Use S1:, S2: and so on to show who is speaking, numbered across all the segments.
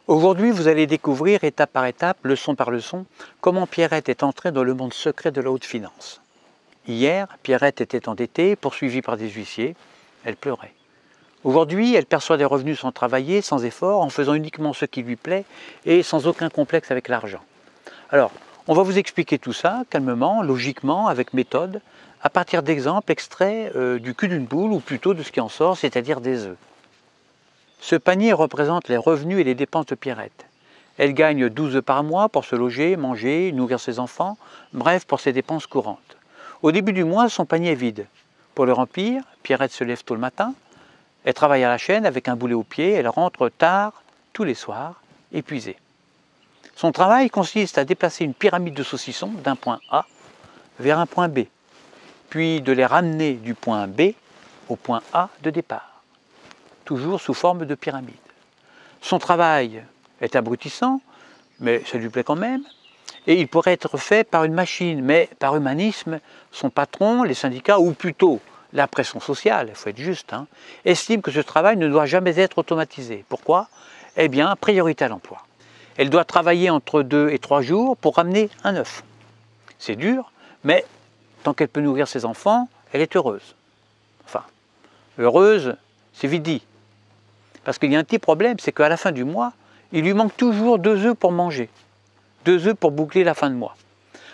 S1: Aujourd'hui, vous allez découvrir étape par étape, leçon par leçon, comment Pierrette est entrée dans le monde secret de la haute finance. Hier, Pierrette était endettée, poursuivie par des huissiers. Elle pleurait. Aujourd'hui, elle perçoit des revenus sans travailler, sans effort, en faisant uniquement ce qui lui plaît et sans aucun complexe avec l'argent. Alors, on va vous expliquer tout ça, calmement, logiquement, avec méthode, à partir d'exemples extraits du cul d'une poule, ou plutôt de ce qui en sort, c'est-à-dire des œufs. Ce panier représente les revenus et les dépenses de Pierrette. Elle gagne 12 œufs par mois pour se loger, manger, nourrir ses enfants, bref, pour ses dépenses courantes. Au début du mois, son panier est vide. Pour le remplir, Pierrette se lève tôt le matin, elle travaille à la chaîne avec un boulet au pied, elle rentre tard tous les soirs, épuisée. Son travail consiste à déplacer une pyramide de saucissons d'un point A vers un point B, puis de les ramener du point B au point A de départ, toujours sous forme de pyramide. Son travail est abrutissant, mais ça lui plaît quand même, et il pourrait être fait par une machine, mais par humanisme, son patron, les syndicats, ou plutôt la pression sociale, il faut être juste, estime que ce travail ne doit jamais être automatisé. Pourquoi? Eh bien, priorité à l'emploi. Elle doit travailler entre 2 et 3 jours pour ramener un œuf. C'est dur, mais tant qu'elle peut nourrir ses enfants, elle est heureuse. Enfin, heureuse, c'est vite dit. Parce qu'il y a un petit problème, c'est qu'à la fin du mois, il lui manque toujours 2 œufs pour manger. 2 œufs pour boucler la fin de mois.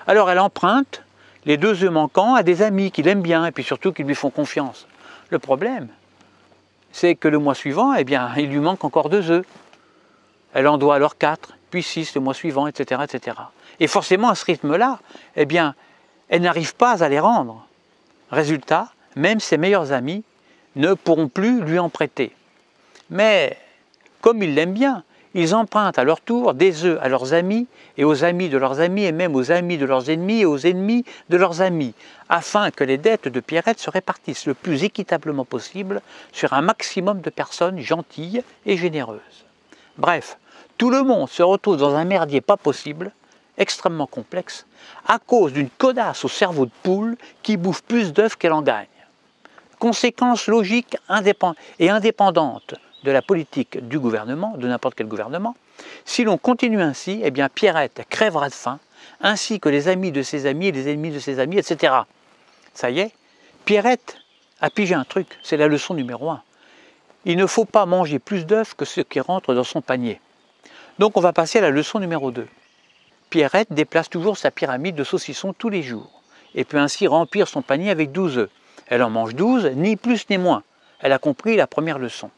S1: Alors elle emprunte les 2 œufs manquants à des amis qui l'aiment bien et puis surtout qui lui font confiance. Le problème, c'est que le mois suivant, eh bien, il lui manque encore 2 œufs. Elle en doit alors 4, puis 6 le mois suivant, etc., etc. Et forcément, à ce rythme-là, eh bien, elle n'arrive pas à les rendre. Résultat, même ses meilleurs amis ne pourront plus lui en prêter. Mais, comme ils l'aiment bien, ils empruntent à leur tour des œufs à leurs amis et aux amis de leurs amis et même aux amis de leurs ennemis et aux ennemis de leurs amis, afin que les dettes de Pierrette se répartissent le plus équitablement possible sur un maximum de personnes gentilles et généreuses. Bref, tout le monde se retrouve dans un merdier pas possible, extrêmement complexe, à cause d'une connasse au cerveau de poule qui bouffe plus d'œufs qu'elle en gagne. Conséquence logique et indépendante de la politique du gouvernement, de n'importe quel gouvernement, si l'on continue ainsi, eh bien Pierrette crèvera de faim, ainsi que les amis de ses amis et les ennemis de ses amis, etc. Ça y est, Pierrette a pigé un truc, c'est la leçon numéro 1. Il ne faut pas manger plus d'œufs que ce qui rentre dans son panier. Donc on va passer à la leçon numéro 2. Pierrette déplace toujours sa pyramide de saucissons tous les jours, et peut ainsi remplir son panier avec 12 œufs. Elle en mange 12, ni plus ni moins. Elle a compris la première leçon.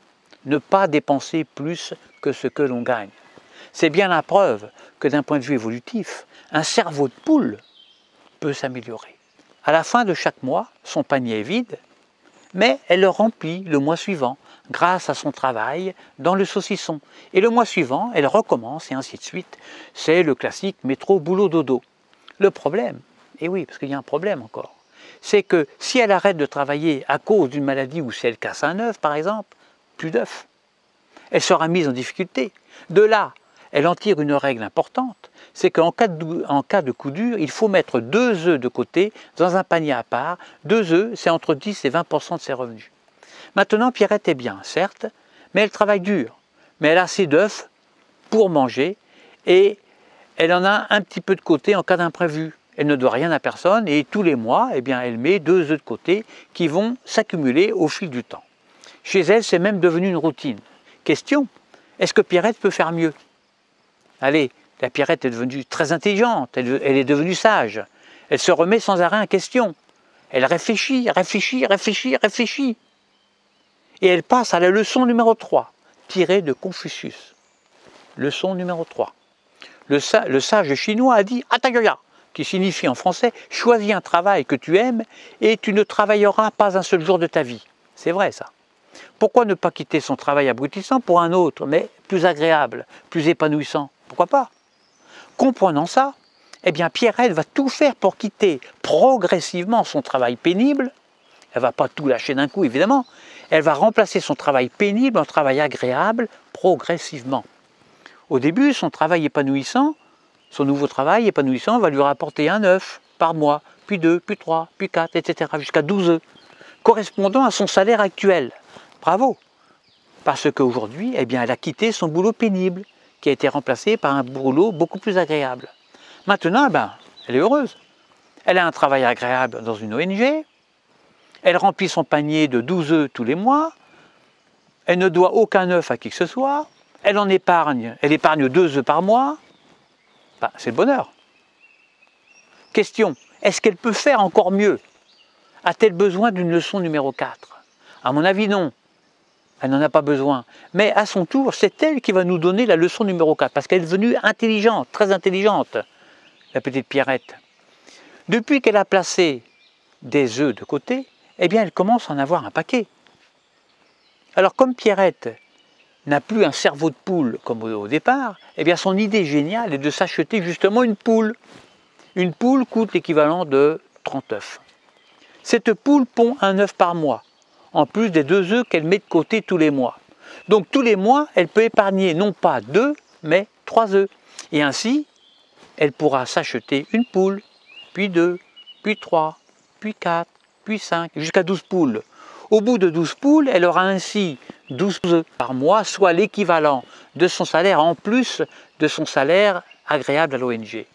S1: Ne pas dépenser plus que ce que l'on gagne. C'est bien la preuve que d'un point de vue évolutif, un cerveau de poule peut s'améliorer. À la fin de chaque mois, son panier est vide, mais elle le remplit le mois suivant grâce à son travail dans le saucisson. Et le mois suivant, elle recommence et ainsi de suite. C'est le classique métro boulot dodo. Le problème, et oui, parce qu'il y a un problème encore, c'est que si elle arrête de travailler à cause d'une maladie ou si elle casse un œuf par exemple, plus d'œufs. Elle sera mise en difficulté. De là, elle en tire une règle importante, c'est qu'en cas de coup dur, il faut mettre 2 œufs de côté dans un panier à part. 2 œufs, c'est entre 10 et 20% de ses revenus. Maintenant, Pierrette est bien, certes, mais elle travaille dur. Mais elle a assez d'œufs pour manger et elle en a un petit peu de côté en cas d'imprévu. Elle ne doit rien à personne et tous les mois, eh bien, elle met 2 œufs de côté qui vont s'accumuler au fil du temps. Chez elle, c'est même devenu une routine. Question, est-ce que Pierrette peut faire mieux? Allez, la Pierrette est devenue très intelligente, elle est devenue sage. Elle se remet sans arrêt en question. Elle réfléchit, réfléchit, réfléchit, réfléchit. Et elle passe à la leçon numéro 3, tirée de Confucius. Leçon numéro 3. Le sage chinois a dit « Atagaya », qui signifie en français « Choisis un travail que tu aimes et tu ne travailleras pas un seul jour de ta vie ». C'est vrai ça. Pourquoi ne pas quitter son travail abrutissant pour un autre, mais plus agréable, plus épanouissant? Pourquoi pas? Comprenant ça, eh bien Pierrette va tout faire pour quitter progressivement son travail pénible. Elle ne va pas tout lâcher d'un coup, évidemment. Elle va remplacer son travail pénible en travail agréable progressivement. Au début, son travail épanouissant, son nouveau travail épanouissant va lui rapporter un œuf par mois, puis 2, puis 3, puis 4, etc. jusqu'à 12 œufs, correspondant à son salaire actuel. Bravo! Parce qu'aujourd'hui, eh bien, elle a quitté son boulot pénible, qui a été remplacé par un boulot beaucoup plus agréable. Maintenant, elle est heureuse. Elle a un travail agréable dans une ONG, elle remplit son panier de 12 œufs tous les mois, elle ne doit aucun œuf à qui que ce soit, elle épargne 2 œufs par mois, c'est le bonheur. Question, est-ce qu'elle peut faire encore mieux? A-t-elle besoin d'une leçon numéro 4? À mon avis, non. Elle n'en a pas besoin. Mais à son tour, c'est elle qui va nous donner la leçon numéro 4, parce qu'elle est devenue intelligente, très intelligente, la petite Pierrette. Depuis qu'elle a placé des œufs de côté, eh bien, elle commence à en avoir un paquet. Alors, comme Pierrette n'a plus un cerveau de poule comme au départ, eh bien, son idée géniale est de s'acheter justement une poule. Une poule coûte l'équivalent de 30 œufs. Cette poule pond un œuf par mois, en plus des 2 œufs qu'elle met de côté tous les mois. Donc tous les mois, elle peut épargner non pas 2, mais 3 œufs. Et ainsi, elle pourra s'acheter une poule, puis 2, puis 3, puis 4, puis 5, jusqu'à 12 poules. Au bout de 12 poules, elle aura ainsi 12 œufs par mois, soit l'équivalent de son salaire en plus de son salaire agréable à l'ONG.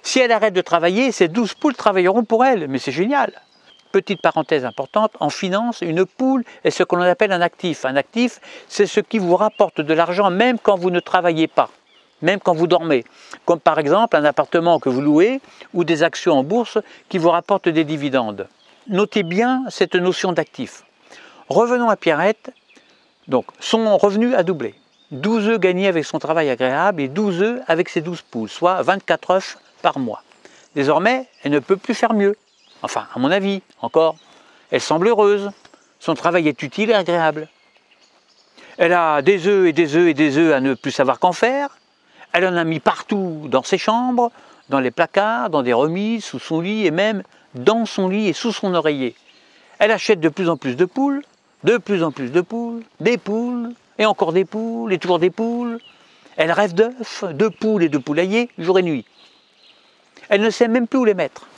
S1: Si elle arrête de travailler, ces 12 poules travailleront pour elle, mais c'est génial. Petite parenthèse importante, en finance, une poule est ce que l'on appelle un actif. Un actif, c'est ce qui vous rapporte de l'argent même quand vous ne travaillez pas, même quand vous dormez. Comme par exemple un appartement que vous louez ou des actions en bourse qui vous rapportent des dividendes. Notez bien cette notion d'actif. Revenons à Pierrette. Donc, son revenu a doublé. 12 œufs gagnés avec son travail agréable et 12 œufs avec ses 12 poules, soit 24 œufs par mois. Désormais, elle ne peut plus faire mieux. Enfin, à mon avis, encore. Elle semble heureuse. Son travail est utile et agréable. Elle a des œufs et des œufs et des œufs à ne plus savoir qu'en faire. Elle en a mis partout dans ses chambres, dans les placards, dans des remises, sous son lit et même dans son lit et sous son oreiller. Elle achète de plus en plus de poules, de plus en plus de poules, des poules, et encore des poules, et toujours des poules. Elle rêve d'œufs, de poules et de poulaillers, jour et nuit. Elle ne sait même plus où les mettre.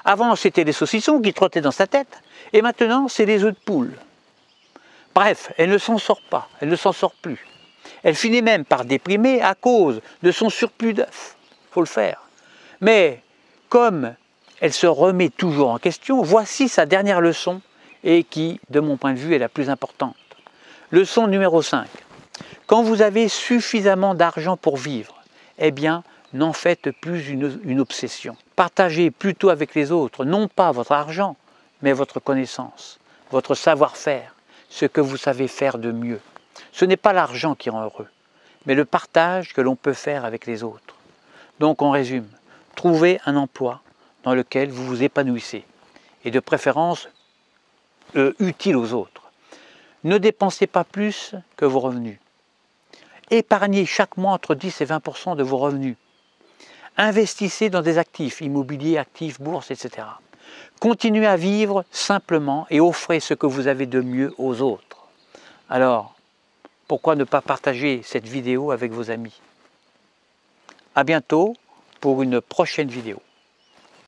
S1: Avant, c'était les saucissons qui trottaient dans sa tête, et maintenant, c'est les œufs de poule. Bref, elle ne s'en sort pas, elle ne s'en sort plus. Elle finit même par déprimer à cause de son surplus d'œufs. Il faut le faire. Mais comme elle se remet toujours en question, voici sa dernière leçon, et qui, de mon point de vue, est la plus importante. Leçon numéro 5. Quand vous avez suffisamment d'argent pour vivre, eh bien, n'en faites plus une obsession. Partagez plutôt avec les autres, non pas votre argent, mais votre connaissance, votre savoir-faire, ce que vous savez faire de mieux. Ce n'est pas l'argent qui rend heureux, mais le partage que l'on peut faire avec les autres. Donc on résume, trouvez un emploi dans lequel vous vous épanouissez, et de préférence utile aux autres. Ne dépensez pas plus que vos revenus. Épargnez chaque mois entre 10 et 20% de vos revenus. Investissez dans des actifs, immobiliers, actifs, bourse, etc. Continuez à vivre simplement et offrez ce que vous avez de mieux aux autres. Alors, pourquoi ne pas partager cette vidéo avec vos amis? À bientôt pour une prochaine vidéo.